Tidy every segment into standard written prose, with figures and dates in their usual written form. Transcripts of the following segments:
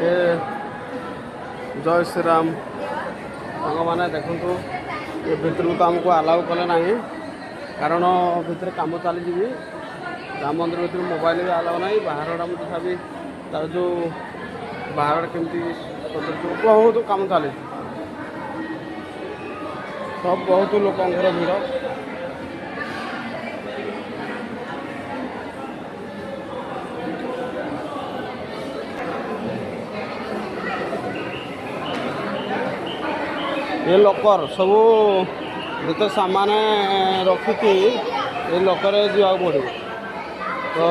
ए जय श्री राम मैंने देखु ये भितर तो आमको आलाउ कले ना कारण भितर कम चली राम मंदिर भर मोबाइल भी आलाउ ना बाहर तथापि तार जो बाहर केमती बहुत कम चली सब बहुत लोकर भिड़ ये लॉकर सब जिते सामान रखी ये लॉकर जा पड़े तो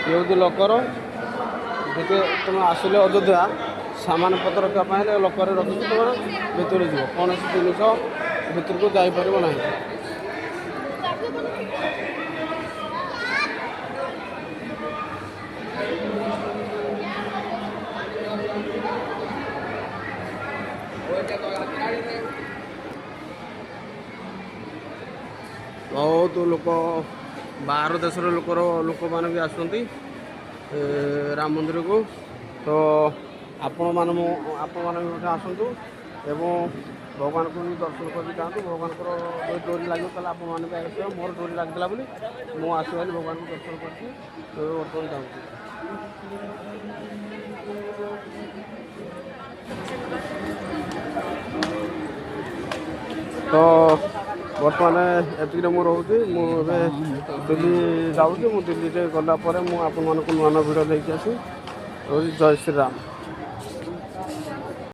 ये लॉकर जिते तुम आसिले अयोध्या सामान पत्र रखापी लॉकर रखी तुम भितर जीव कौन जिन भितर को जापर ना बहुत लोक बाहर देशर लोक मैंने भी आसुँच राम मंदिर को तो आपण मैंने आसतु एवं भगवान को भी दर्शन कर जातु भगवान जो डोरी लगे तो आप मोर डोरी लगता बोली मुझे आसवाली भगवान को दर्शन कर बर्तमान जाऊँगी तो बर्तमान एतिक मु रोचे मुझे दिल्ली जाऊँगी दिल्ली गलापर मुझे नुआ नुआ भिडियो लेके आसी जय श्री राम।